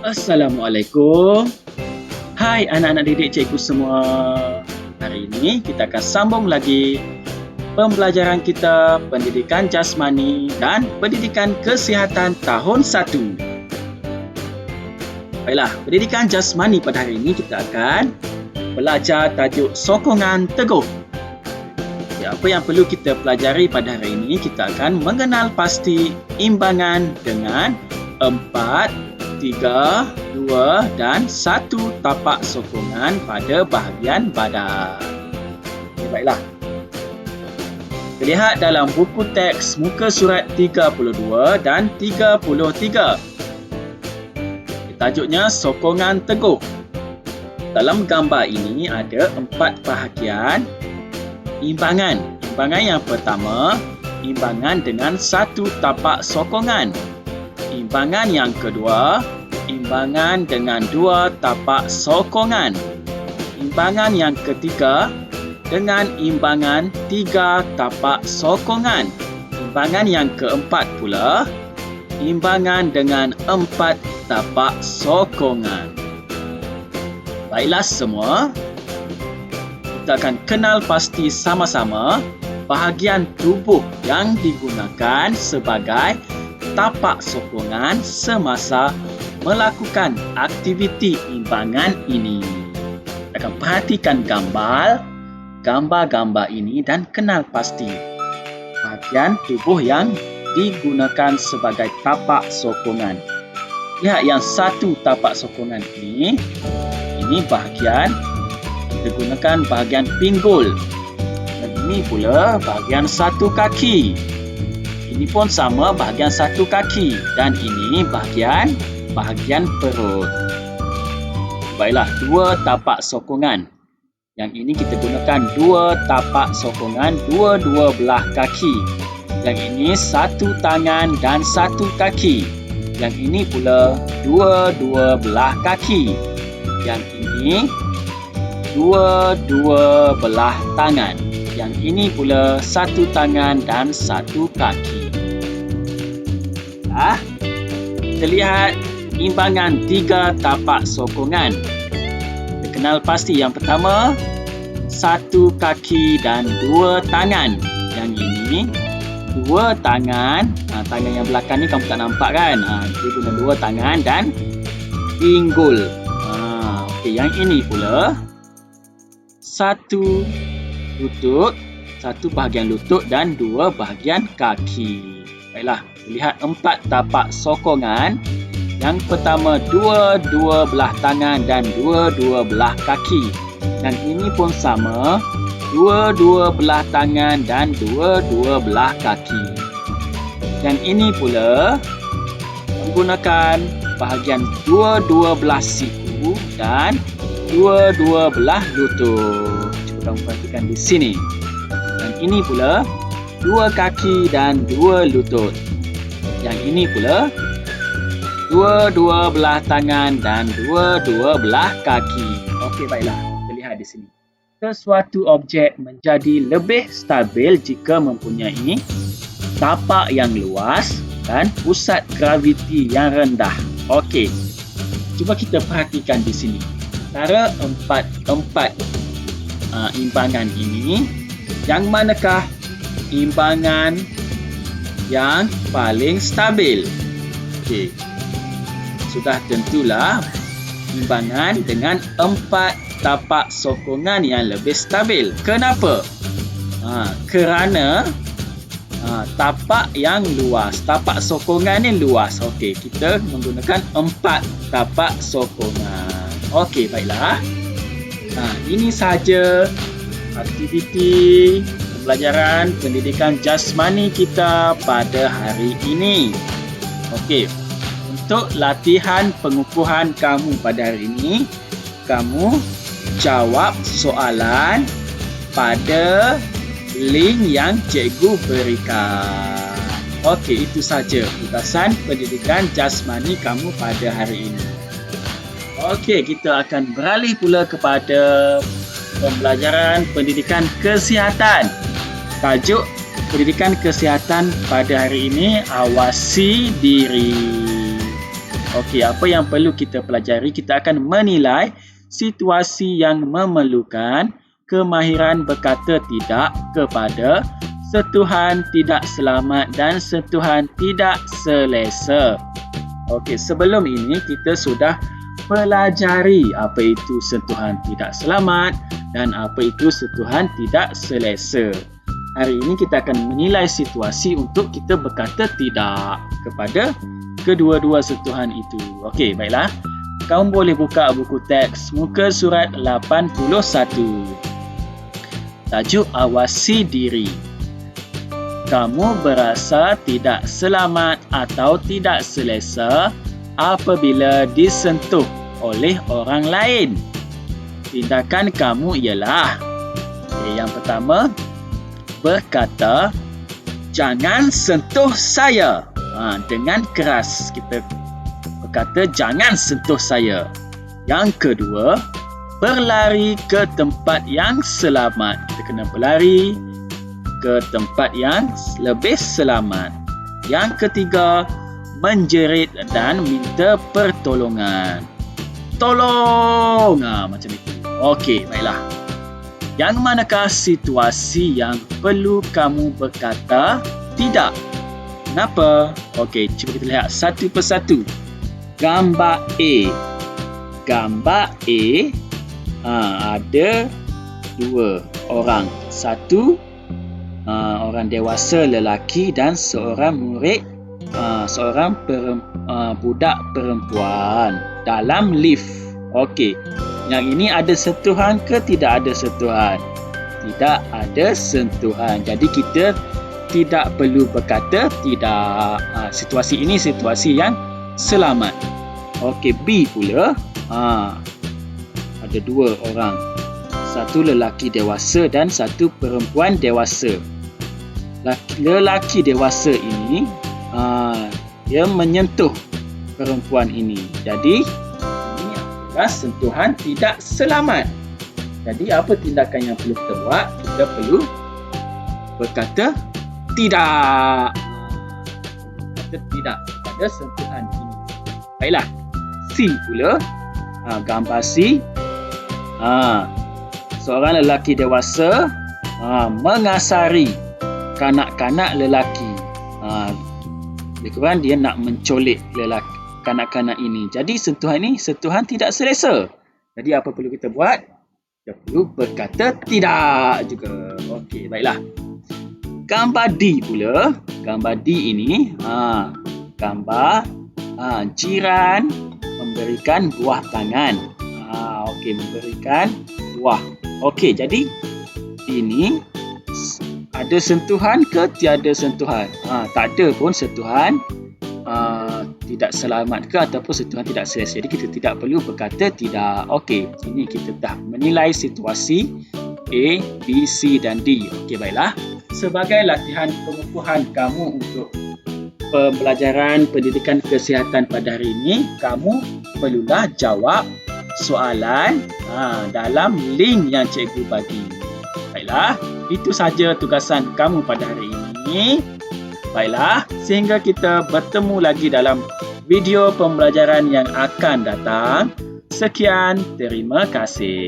Assalamualaikum. Hai anak-anak didik cikgu semua. Hari ini kita akan sambung lagi pembelajaran kita pendidikan jasmani dan pendidikan kesihatan tahun 1. Baiklah, pendidikan jasmani pada hari ini kita akan belajar tajuk sokongan teguh. Apa yang perlu kita pelajari pada hari ini, kita akan mengenal pasti imbangan dengan 4, 3, 2 dan 1 tapak sokongan pada bahagian badan. Baiklah. Terlihat dalam buku teks muka surat 32 dan 33. Tajuknya sokongan teguh. Dalam gambar ini ada 4 bahagian imbangan. Imbangan yang pertama, imbangan dengan 1 tapak sokongan. Imbangan yang kedua, imbangan dengan 2 tapak sokongan. Imbangan yang ketiga, dengan imbangan 3 tapak sokongan. Imbangan yang keempat pula, imbangan dengan 4 tapak sokongan. Baiklah semua, kita akan kenal pasti sama-sama bahagian tubuh yang digunakan sebagai tapak sokongan semasa melakukan aktiviti imbangan ini. Kita akan perhatikan gambar-gambar ini dan kenal pasti bahagian tubuh yang digunakan sebagai tapak sokongan. Lihat yang 1 tapak sokongan ini bahagian kita gunakan bahagian pinggul. Dan ini pula bahagian 1 kaki. Ini pun sama bahagian 1 kaki dan ini bahagian perut. Baiklah, 2 tapak sokongan. Yang ini kita gunakan 2 tapak sokongan dua-dua belah kaki. Yang ini 1 tangan dan 1 kaki. Yang ini pula dua-dua belah kaki. Yang ini dua-dua belah tangan. Yang ini pula 1 tangan dan 1 kaki. Kita lihat imbangan 3 tapak sokongan. Kita kenal pasti yang pertama, 1 kaki dan 2 tangan. Yang ini 2 tangan. Tangan yang belakang ni kamu tak nampak kan? Dia guna 2 tangan dan pinggul. Okey, yang ini pula 1 lutut, 1 bahagian lutut dan 2 bahagian kaki. Baiklah, lihat 4 tapak sokongan. Yang pertama, dua-dua belah tangan dan dua-dua belah kaki. Dan ini pun sama, dua-dua belah tangan dan dua-dua belah kaki. Yang ini pula menggunakan bahagian dua-dua belah siku dan dua-dua belah lutut. Cuba kamu perhatikan di sini. Yang ini pula 2 kaki dan 2 lutut. Yang ini pula dua-dua belah tangan dan dua-dua belah kaki. Okey, baiklah. Kita lihat di sini. Sesuatu objek menjadi lebih stabil jika mempunyai tapak yang luas dan pusat graviti yang rendah. Okey. Cuba kita perhatikan di sini. Antara empat imbangan ini, yang manakah imbangan yang paling stabil? Okey. Sudah tentulah imbangan dengan 4 tapak sokongan yang lebih stabil. Kenapa? Kerana tapak yang luas, tapak sokongan ni luas. Okey, kita menggunakan 4 tapak sokongan. Okey, baiklah. Ini sahaja aktiviti pembelajaran pendidikan jasmani kita pada hari ini. Okey, untuk latihan pengukuhan kamu pada hari ini, kamu jawab soalan pada link yang cikgu berikan. Okey, itu saja tugasan pendidikan jasmani kamu pada hari ini. Okey, kita akan beralih pula kepada pembelajaran pendidikan kesihatan. Tajuk pendidikan kesihatan pada hari ini, awasi diri. Okey, apa yang perlu kita pelajari? Kita akan menilai situasi yang memerlukan kemahiran berkata tidak kepada sentuhan tidak selamat dan sentuhan tidak selesa. Okey, sebelum ini kita sudah pelajari apa itu sentuhan tidak selamat dan apa itu sentuhan tidak selesa. Hari ini kita akan menilai situasi untuk kita berkata tidak kepada kedua-dua sentuhan itu. Okey, baiklah. Kamu boleh buka buku teks muka surat 81. Tajuk awasi diri. Kamu berasa tidak selamat atau tidak selesa apabila disentuh oleh orang lain. Tindakan kamu ialah yang pertama, berkata, jangan sentuh saya. Dengan keras kita berkata, jangan sentuh saya. Yang kedua, berlari ke tempat yang selamat. Kita kena berlari ke tempat yang lebih selamat. Yang ketiga, menjerit dan minta pertolongan. Tolong! Macam itu. Okey, baiklah. Yang manakah situasi yang perlu kamu berkata tidak? Kenapa? Okey, cuba kita lihat satu persatu. Gambar A. Gambar A ada dua orang. Satu orang dewasa lelaki dan seorang murid, seorang budak perempuan dalam lift. Okey, yang ini ada sentuhan ke tidak ada sentuhan? Tidak ada sentuhan. Jadi kita tidak perlu berkata tidak. Situasi ini situasi yang selamat. Okey, B pula. Ada dua orang. Satu lelaki dewasa dan satu perempuan dewasa. Lelaki dewasa ini dia menyentuh perempuan ini. Jadi ini adalah sentuhan tidak selamat. Jadi apa tindakan yang perlu kita buat? Kita perlu berkata tidak. Berkata tidak pada sentuhan ini. Baiklah. C pula. Gambar C. Seorang lelaki dewasa mengasari kanak-kanak lelaki. Lebih kurang dia nak mencolik lelaki kanak-kanak ini. Jadi sentuhan ini sentuhan tidak selesa. Jadi apa perlu kita buat? Kita perlu berkata tidak juga. Okey, baiklah. Gambar D pula. Gambar D ini gambar jiran memberikan buah tangan. Okey, memberikan buah. Okey, jadi ini ada sentuhan ke tiada sentuhan? Tak ada pun sentuhan tidak selamat ke ataupun sentuhan tidak selesa. Jadi kita tidak perlu berkata tidak. Okey, ini kita dah menilai situasi A, B, C dan D. Okey, baiklah. Sebagai latihan pengukuhan kamu untuk pembelajaran pendidikan kesihatan pada hari ini, kamu perlulah jawab soalan dalam link yang cikgu bagi. Baiklah, itu sahaja tugasan kamu pada hari ini. Baiklah, sehingga kita bertemu lagi dalam video pembelajaran yang akan datang. Sekian, terima kasih.